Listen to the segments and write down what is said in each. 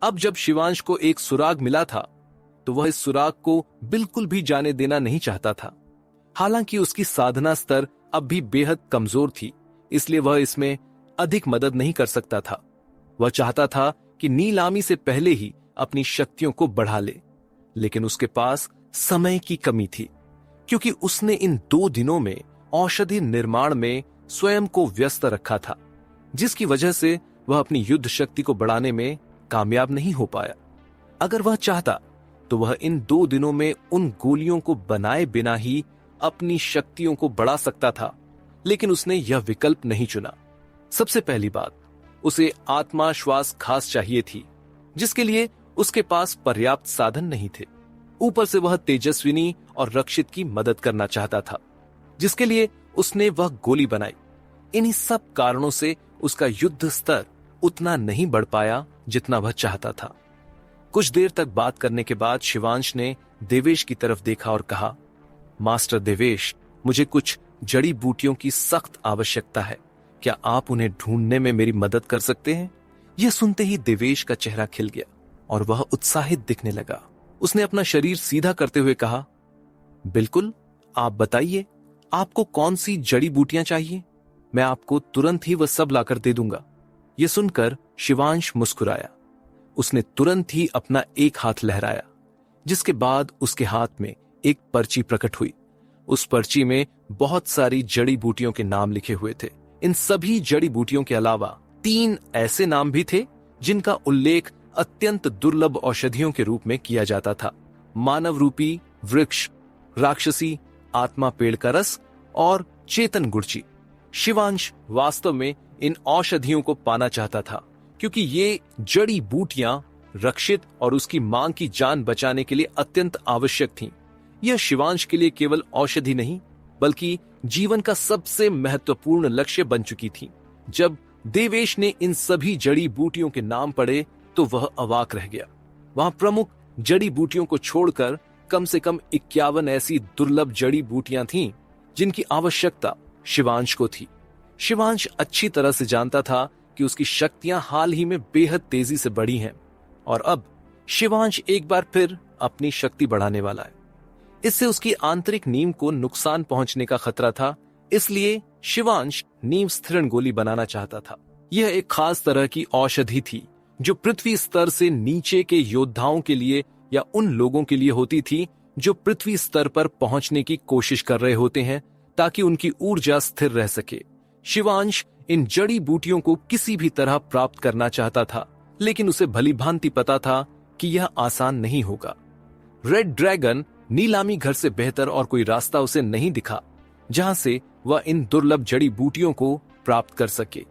अब जब शिवांश को एक सुराग मिला था तो वह इस सुराग को बिल्कुल भी जाने देना नहीं चाहता था। हालांकि उसकी साधना स्तर अब भी बेहद कमजोर थी, इसलिए वह इसमें अधिक मदद नहीं कर सकता था। वह चाहता था कि नीलामी से पहले ही अपनी शक्तियों को बढ़ा ले, लेकिन उसके पास समय की कमी थी, क्योंकि उसने इन 2 दिनों में औषधि निर्माण में स्वयं को व्यस्त रखा था, जिसकी वजह से वह अपनी युद्ध शक्ति को बढ़ाने में कामयाब नहीं हो पाया। अगर वह चाहता तो वह इन 2 दिनों में उन गोलियों को बनाए बिना ही अपनी शक्तियों को बढ़ा सकता था, लेकिन उसने यह विकल्प नहीं चुना। सबसे पहली बात, उसे आत्मा श्वास खास चाहिए थी, जिसके लिए उसके पास पर्याप्त साधन नहीं थे। ऊपर से वह तेजस्विनी और रक्षित की मदद करना चाहता था, जिसके लिए उसने वह गोली बनाई। इन्हीं सब कारणों से उसका युद्ध स्तर उतना नहीं बढ़ पाया जितना वह चाहता था। कुछ देर तक बात करने के बाद शिवांश ने देवेश की तरफ देखा और कहा, मास्टर देवेश, मुझे कुछ जड़ी बूटियों की सख्त आवश्यकता है। क्या आप उन्हें ढूंढने में मेरी मदद कर सकते हैं? यह सुनते ही देवेश का चेहरा खिल गया और वह उत्साहित दिखने लगा। उसने अपना शरीर सीधा करते हुए कहा, बिल्कुल, आप बताइए, आपको कौन सी जड़ी बूटियां चाहिए? मैं आपको तुरंत ही वह सब लाकर दे दूंगा। यह सुनकर शिवांश मुस्कुराया। उसने तुरंत ही अपना एक हाथ लहराया, जिसके बाद उसके हाथ में एक पर्ची प्रकट हुई। उस पर्ची में बहुत सारी जड़ी बूटियों के नाम लिखे हुए थे। इन सभी जड़ी बूटियों के अलावा 3 ऐसे नाम भी थे जिनका उल्लेख अत्यंत दुर्लभ औषधियों के रूप में किया जाता था। मानव रूपी वृक्ष, राक्षसी आत्मा पेड़ का रस और चेतन गुड़ची। शिवांश वास्तव में इन औषधियों को पाना चाहता था, क्योंकि ये जड़ी बूटियां रक्षित और उसकी मां की जान बचाने के लिए अत्यंत आवश्यक थीं। यह शिवांश के लिए केवल औषधि नहीं, बल्कि जीवन का सबसे महत्वपूर्ण लक्ष्य बन चुकी थी। जब देवेश ने इन सभी जड़ी बूटियों के नाम पढ़े तो वह अवाक रह गया। वहां प्रमुख जड़ी बूटियों को छोड़कर कम से कम 51 ऐसी दुर्लभ जड़ी बूटियां थीं जिनकी आवश्यकता शिवांश को थी। शिवांश अच्छी तरह से जानता था कि उसकी शक्तियां हाल ही में बेहद तेजी से बढ़ी हैं और अब शिवांश एक बार फिर अपनी शक्ति बढ़ाने वाला है। इससे उसकी आंतरिक नींव को नुकसान पहुंचने का खतरा था, इसलिए शिवांश नींव स्थिरण गोली बनाना चाहता था। यह एक खास तरह की औषधि थी जो पृथ्वी स्तर से नीचे के योद्धाओं के लिए या उन लोगों के लिए होती थी जो पृथ्वी स्तर पर पहुंचने की कोशिश कर रहे होते हैं, ताकि उनकी ऊर्जा स्थिर रह सके। शिवांश इन जड़ी बूटियों को किसी भी तरह प्राप्त करना चाहता था, लेकिन उसे भलीभांति पता था कि यह आसान नहीं होगा। रेड ड्रैगन नीलामी घर से बेहतर और कोई रास्ता उसे नहीं दिखा जहां से वह इन दुर्लभ जड़ी बूटियों को प्राप्त कर सके।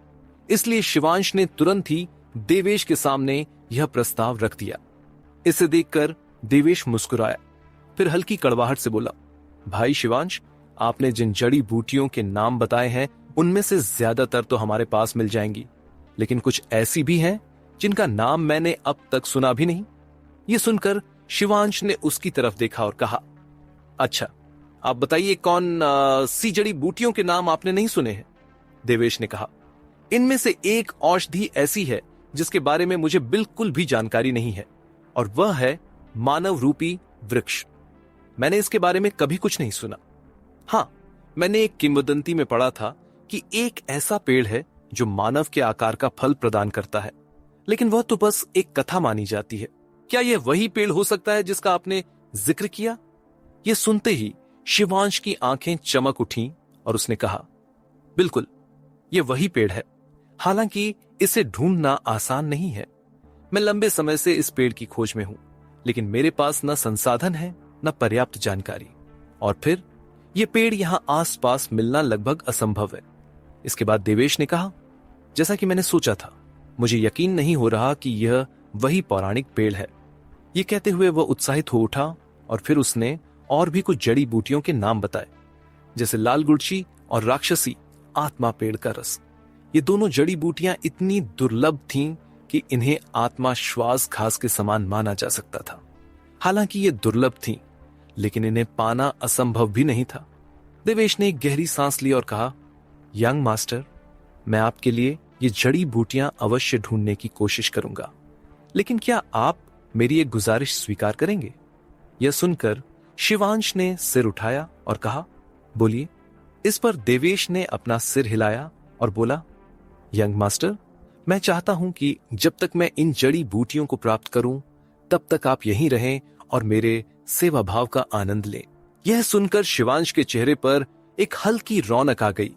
इसलिए शिवांश ने तुरंत ही देवेश के सामने यह प्रस्ताव रख दिया। इसे देखकर देवेश मुस्कुराया, फिर हल्की कड़वाहट से बोला, भाई शिवांश, आपने जिन जड़ी बूटियों के नाम बताए हैं उनमें से ज्यादातर तो हमारे पास मिल जाएंगी, लेकिन कुछ ऐसी भी हैं जिनका नाम मैंने अब तक सुना भी नहीं। यह सुनकर शिवांश ने उसकी तरफ देखा और कहा, अच्छा, आप बताइए कौन सी जड़ी बूटियों के नाम आपने नहीं सुने हैं? देवेश ने कहा, इनमें से एक औषधि ऐसी है जिसके बारे में मुझे बिल्कुल भी जानकारी नहीं है, और वह है मानव रूपी वृक्ष। मैंने इसके बारे में कभी कुछ नहीं सुना। हाँ, मैंने एक किंवदंती में पढ़ा था कि एक ऐसा पेड़ है जो मानव के आकार का फल प्रदान करता है, लेकिन वह तो बस एक कथा मानी जाती है। क्या यह वही पेड़ हो सकता है जिसका आपने जिक्र किया? यह सुनते ही शिवांश की आंखें चमक उठीं और उसने कहा, बिल्कुल, यह वही पेड़ है। हालांकि इसे ढूंढना आसान नहीं है। मैं लंबे समय से इस पेड़ की खोज में हूं, लेकिन मेरे पास न संसाधन है न पर्याप्त जानकारी, और फिर यह पेड़ यहां आसपास मिलना लगभग असंभव है। इसके बाद देवेश ने कहा, जैसा कि मैंने सोचा था, मुझे यकीन नहीं हो रहा कि यह वही पौराणिक पेड़ है। यह कहते हुए वह उत्साहित हो उठा और फिर उसने और भी कुछ जड़ी बूटियों के नाम बताए, जैसे लाल गुड़ची और राक्षसी आत्मा पेड़ का रस। ये दोनों जड़ी बूटियां इतनी दुर्लभ थीं कि इन्हें आत्मा श्वास घास के समान माना जा सकता था। हालांकि ये दुर्लभ थीं, लेकिन इन्हें पाना असंभव भी नहीं था। देवेश ने एक गहरी सांस ली और कहा, यंग मास्टर, मैं आपके लिए ये जड़ी बूटियां अवश्य ढूंढने की कोशिश करूंगा, लेकिन क्या आप मेरी एक गुजारिश स्वीकार करेंगे? यह सुनकर शिवांश ने सिर उठाया और कहा, बोलिए। इस पर देवेश ने अपना सिर हिलाया और बोला, यंग मास्टर, मैं चाहता हूं कि जब तक मैं इन जड़ी बूटियों को प्राप्त करूं तब तक आप यहीं रहें और मेरे सेवा भाव का आनंद लें। यह सुनकर शिवांश के चेहरे पर एक हल्की रौनक आ गई,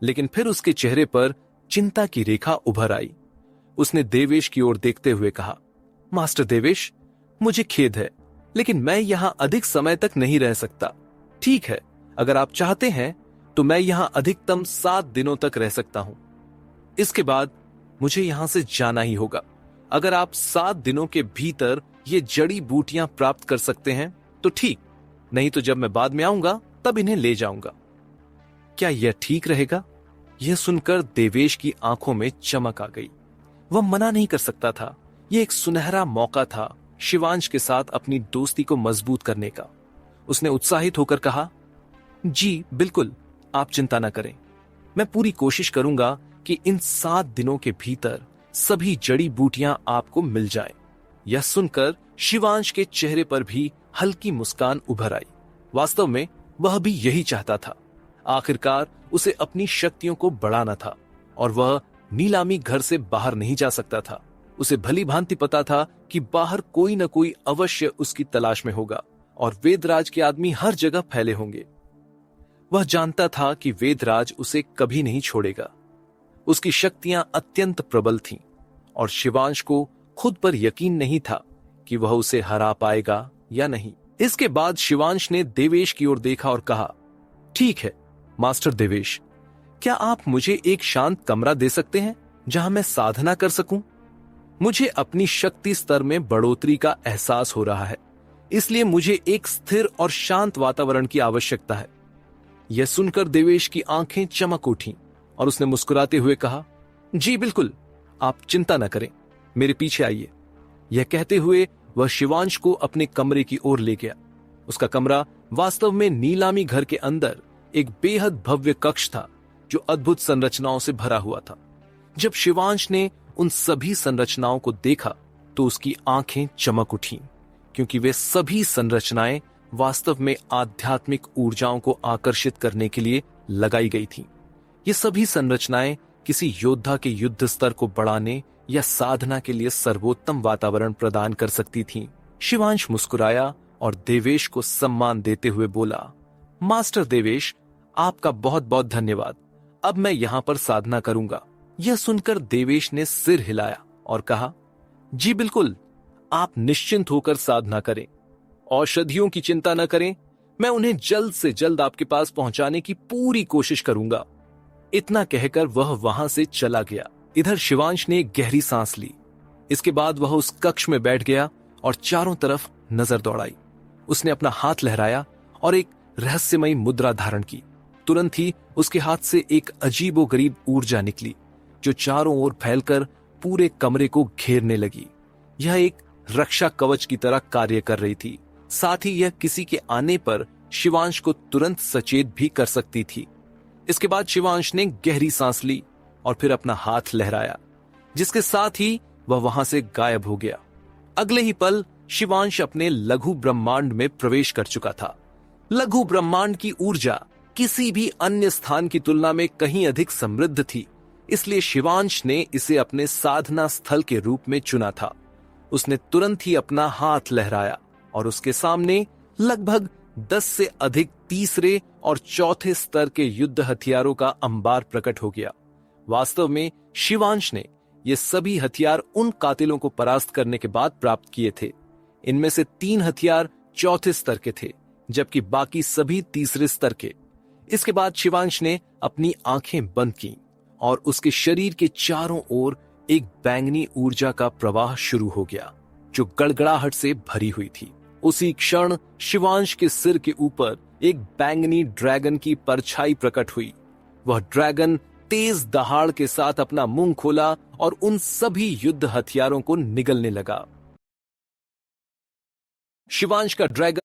लेकिन फिर उसके चेहरे पर चिंता की रेखा उभर आई। उसने देवेश की ओर देखते हुए कहा, मास्टर देवेश, मुझे खेद है, लेकिन मैं यहां अधिक समय तक नहीं रह सकता। ठीक है, अगर आप चाहते हैं तो मैं यहां अधिकतम 7 दिनों तक रह सकता हूं। इसके बाद मुझे यहां से जाना ही होगा। अगर आप 7 दिनों के भीतर ये जड़ी बूटियां प्राप्त कर सकते हैं तो ठीक, नहीं तो जब मैं बाद में आऊंगा तब इन्हें ले जाऊंगा। क्या यह ठीक रहेगा? यह सुनकर देवेश की आंखों में चमक आ गई। वह मना नहीं कर सकता था। यह एक सुनहरा मौका था शिवांश के साथ अपनी दोस्ती को मजबूत करने का। उसने उत्साहित होकर कहा, जी बिल्कुल, आप चिंता न करें। मैं पूरी कोशिश करूंगा कि इन 7 दिनों के भीतर सभी जड़ी बूटियां आपको मिल जाएं। यह सुनकर शिवांश के चेहरे पर भी हल्की मुस्कान उभर आई। वास्तव में वह भी यही चाहता था। आखिरकार उसे अपनी शक्तियों को बढ़ाना था और वह नीलामी घर से बाहर नहीं जा सकता था। उसे भली भांति पता था कि बाहर कोई न कोई अवश्य उसकी तलाश में होगा और वेदराज के आदमी हर जगह फैले होंगे। वह जानता था कि वेदराज उसे कभी नहीं छोड़ेगा। उसकी शक्तियां अत्यंत प्रबल थीं और शिवांश को खुद पर यकीन नहीं था कि वह उसे हरा पाएगा या नहीं। इसके बाद शिवांश ने देवेश की ओर देखा और कहा, ठीक है मास्टर देवेश, क्या आप मुझे एक शांत कमरा दे सकते हैं जहां मैं साधना कर सकूं? मुझे अपनी शक्ति स्तर में बढ़ोतरी का एहसास हो रहा है, इसलिए मुझे एक स्थिर और शांत वातावरण की आवश्यकता है। यह सुनकर देवेश की आंखें चमक उठीं और उसने मुस्कुराते हुए कहा, जी बिल्कुल, आप चिंता न करें, मेरे पीछे आइए। यह कहते हुए वह शिवांश को अपने कमरे की ओर ले गया। उसका कमरा वास्तव में नीलामी घर के अंदर एक बेहद भव्य कक्ष था जो अद्भुत संरचनाओं से भरा हुआ था। जब शिवांश ने उन सभी संरचनाओं को देखा तो उसकी आंखें चमक उठीं, क्योंकि वे सभी संरचनाएं वास्तव में आध्यात्मिक ऊर्जाओं को आकर्षित करने के लिए लगाई गई थीं। ये सभी संरचनाएं किसी योद्धा के युद्ध स्तर को बढ़ाने या साधना के लिए सर्वोत्तम वातावरण प्रदान कर सकती थीं। शिवांश मुस्कुराया और देवेश को सम्मान देते हुए बोला, मास्टर देवेश, आपका बहुत बहुत धन्यवाद। अब मैं यहां पर साधना करूंगा। यह सुनकर देवेश ने सिर हिलाया और कहा, जी बिल्कुल, आप निश्चिंत होकर साधना करें। औषधियों की चिंता न करें, मैं उन्हें जल्द से जल्द आपके पास पहुंचाने की पूरी कोशिश करूंगा। इतना कहकर वह वहां से चला गया। इधर शिवांश ने एक गहरी सांस ली। इसके बाद वह उस कक्ष में बैठ गया और चारों तरफ नजर दौड़ाई। उसने अपना हाथ लहराया और एक रहस्यमयी मुद्रा धारण की। तुरंत ही उसके हाथ से एक अजीबोगरीब ऊर्जा निकली जो चारों ओर फैलकर पूरे कमरे को घेरने लगी। यह एक रक्षा कवच की तरह कार्य कर रही थी। साथ ही यह किसी के आने पर शिवांश को तुरंत सचेत भी कर सकती थी। इसके बाद शिवांश ने गहरी सांस ली और फिर अपना हाथ लहराया, जिसके साथ ही वह वहां से गायब हो गया। अगले ही पल शिवांश अपने लघु ब्रह्मांड में प्रवेश कर चुका था। लघु ब्रह्मांड की ऊर्जा किसी भी अन्य स्थान की तुलना में कहीं अधिक समृद्ध थी, इसलिए शिवांश ने इसे अपने साधना स्थल के रूप में चुना था। उसने तुरंत ही अपना हाथ लहराया और उसके सामने लगभग 10 से अधिक तीसरे और चौथे स्तर के युद्ध हथियारों का अंबार प्रकट हो गया। वास्तव में शिवांश ने ये सभी हथियार उन कातिलों को परास्त करने के बाद प्राप्त किए थे। इनमें से 3 हथियार चौथे स्तर के थे, जबकि बाकी सभी तीसरे स्तर के। इसके बाद शिवांश ने अपनी आंखें बंद की और उसके शरीर के चारों ओर एक बैंगनी ऊर्जा का प्रवाह शुरू हो गया जो गड़गड़ाहट से भरी हुई थी। उसी क्षण शिवांश के सिर के ऊपर एक बैंगनी ड्रैगन की परछाई प्रकट हुई। वह ड्रैगन तेज दहाड़ के साथ अपना मुंह खोला और उन सभी युद्ध हथियारों को निगलने लगा। शिवांश का ड्रैगन